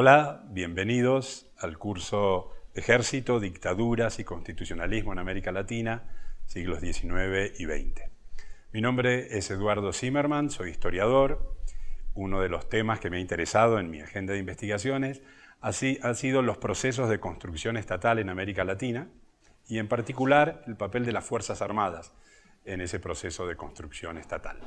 Hola, bienvenidos al curso Ejército, Dictaduras y Constitucionalismo en América Latina, siglos XIX y XX. Mi nombre es Eduardo Zimmerman, soy historiador. Uno de los temas que me ha interesado en mi agenda de investigaciones han sido los procesos de construcción estatal en América Latina y en particular el papel de las Fuerzas Armadas en ese proceso de construcción estatal.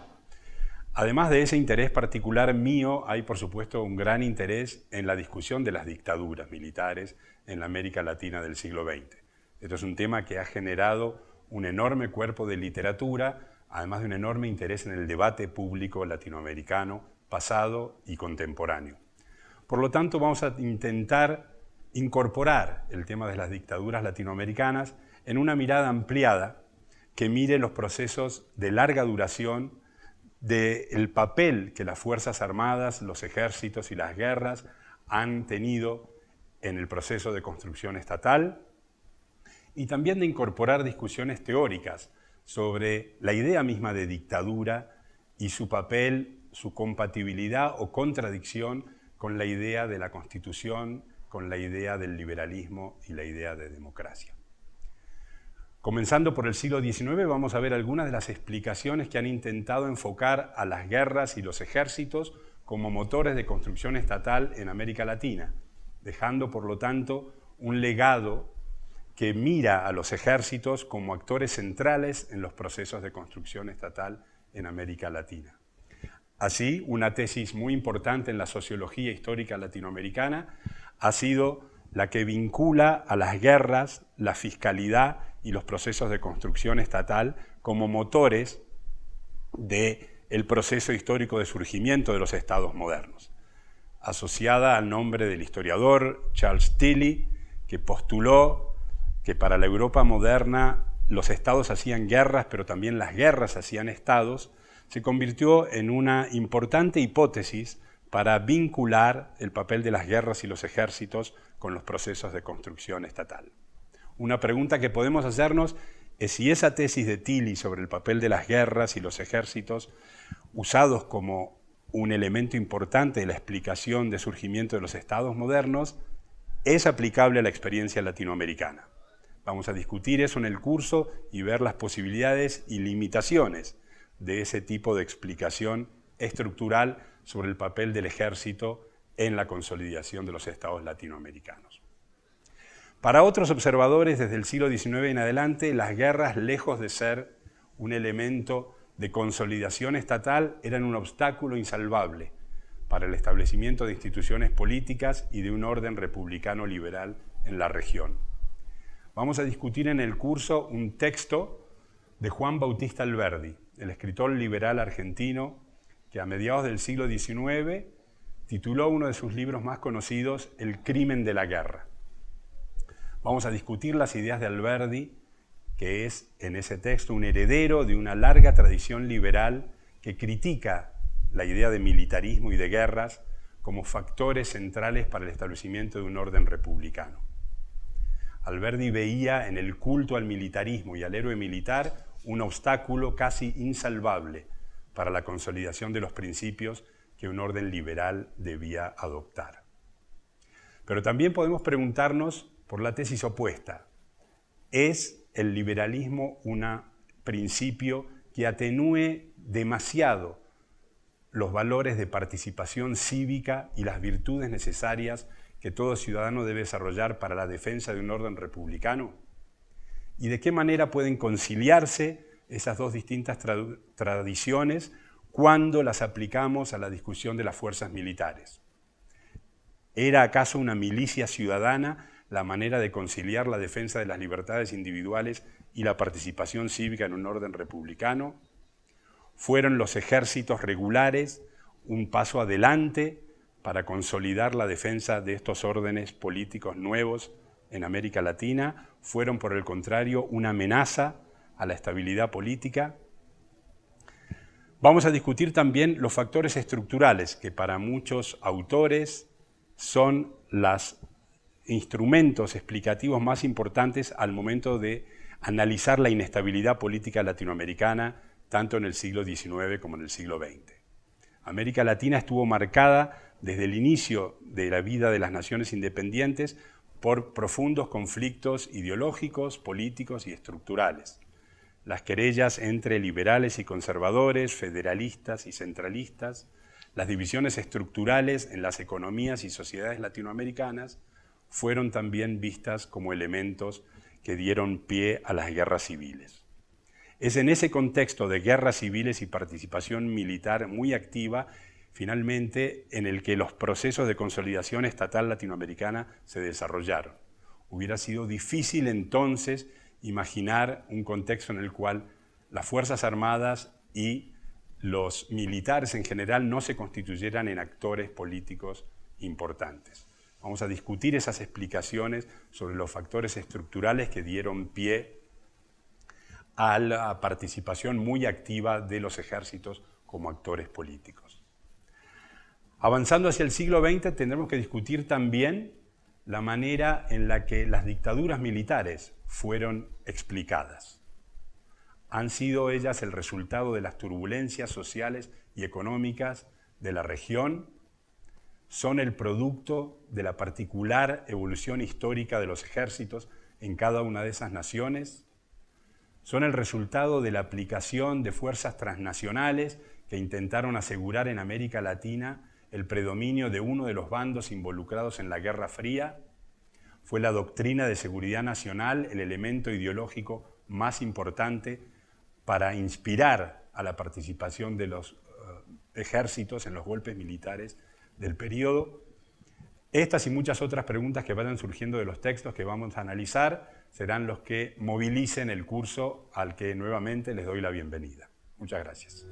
Además de ese interés particular mío, hay por supuesto un gran interés en la discusión de las dictaduras militares en la América Latina del siglo XX. Esto es un tema que ha generado un enorme cuerpo de literatura, además de un enorme interés en el debate público latinoamericano, pasado y contemporáneo. Por lo tanto, vamos a intentar incorporar el tema de las dictaduras latinoamericanas en una mirada ampliada que mire los procesos de larga duración del papel que las Fuerzas Armadas, los ejércitos y las guerras han tenido en el proceso de construcción estatal y también de incorporar discusiones teóricas sobre la idea misma de dictadura y su papel, su compatibilidad o contradicción con la idea de la Constitución, con la idea del liberalismo y la idea de democracia. Comenzando por el siglo XIX, vamos a ver algunas de las explicaciones que han intentado enfocar a las guerras y los ejércitos como motores de construcción estatal en América Latina, dejando, por lo tanto, un legado que mira a los ejércitos como actores centrales en los procesos de construcción estatal en América Latina. Así, una tesis muy importante en la sociología histórica latinoamericana ha sido la que vincula a las guerras, la fiscalidad y los procesos de construcción estatal como motores del proceso histórico de surgimiento de los estados modernos. Asociada al nombre del historiador Charles Tilly, que postuló que para la Europa moderna los estados hacían guerras, pero también las guerras hacían estados, se convirtió en una importante hipótesis para vincular el papel de las guerras y los ejércitos con los procesos de construcción estatal. Una pregunta que podemos hacernos es si esa tesis de Tilly sobre el papel de las guerras y los ejércitos, usados como un elemento importante de la explicación de surgimiento de los estados modernos, es aplicable a la experiencia latinoamericana. Vamos a discutir eso en el curso y ver las posibilidades y limitaciones de ese tipo de explicación estructural sobre el papel del ejército en la consolidación de los estados latinoamericanos. Para otros observadores, desde el siglo XIX en adelante, las guerras, lejos de ser un elemento de consolidación estatal, eran un obstáculo insalvable para el establecimiento de instituciones políticas y de un orden republicano liberal en la región. Vamos a discutir en el curso un texto de Juan Bautista Alberdi, el escritor liberal argentino que a mediados del siglo XIX tituló uno de sus libros más conocidos, El crimen de la guerra. Vamos a discutir las ideas de Alberdi, que es en ese texto un heredero de una larga tradición liberal que critica la idea de militarismo y de guerras como factores centrales para el establecimiento de un orden republicano. Alberdi veía en el culto al militarismo y al héroe militar un obstáculo casi insalvable para la consolidación de los principios que un orden liberal debía adoptar. Pero también podemos preguntarnos por la tesis opuesta. ¿Es el liberalismo un principio que atenúe demasiado los valores de participación cívica y las virtudes necesarias que todo ciudadano debe desarrollar para la defensa de un orden republicano? ¿Y de qué manera pueden conciliarse esas dos distintas tradiciones cuando las aplicamos a la discusión de las fuerzas militares? ¿Era acaso una milicia ciudadana la manera de conciliar la defensa de las libertades individuales y la participación cívica en un orden republicano? ¿Fueron los ejércitos regulares un paso adelante para consolidar la defensa de estos órdenes políticos nuevos en América Latina? ¿Fueron, por el contrario, una amenaza a la estabilidad política? Vamos a discutir también los factores estructurales que para muchos autores son los instrumentos explicativos más importantes al momento de analizar la inestabilidad política latinoamericana tanto en el siglo XIX como en el siglo XX. América Latina estuvo marcada desde el inicio de la vida de las naciones independientes por profundos conflictos ideológicos, políticos y estructurales. Las querellas entre liberales y conservadores, federalistas y centralistas, las divisiones estructurales en las economías y sociedades latinoamericanas fueron también vistas como elementos que dieron pie a las guerras civiles. Es en ese contexto de guerras civiles y participación militar muy activa, finalmente, en el que los procesos de consolidación estatal latinoamericana se desarrollaron. Hubiera sido difícil entonces imaginar un contexto en el cual las Fuerzas Armadas y los militares en general no se constituyeran en actores políticos importantes. Vamos a discutir esas explicaciones sobre los factores estructurales que dieron pie a la participación muy activa de los ejércitos como actores políticos. Avanzando hacia el siglo XX tendremos que discutir también la manera en la que las dictaduras militares fueron explicadas. Han sido ellas el resultado de las turbulencias sociales y económicas de la región, son el producto de la particular evolución histórica de los ejércitos en cada una de esas naciones, son el resultado de la aplicación de fuerzas transnacionales que intentaron asegurar en América Latina el predominio de uno de los bandos involucrados en la Guerra Fría. Fue la doctrina de seguridad nacional el elemento ideológico más importante para inspirar a la participación de los ejércitos en los golpes militares del periodo. Estas y muchas otras preguntas que vayan surgiendo de los textos que vamos a analizar serán los que movilicen el curso al que nuevamente les doy la bienvenida. Muchas gracias.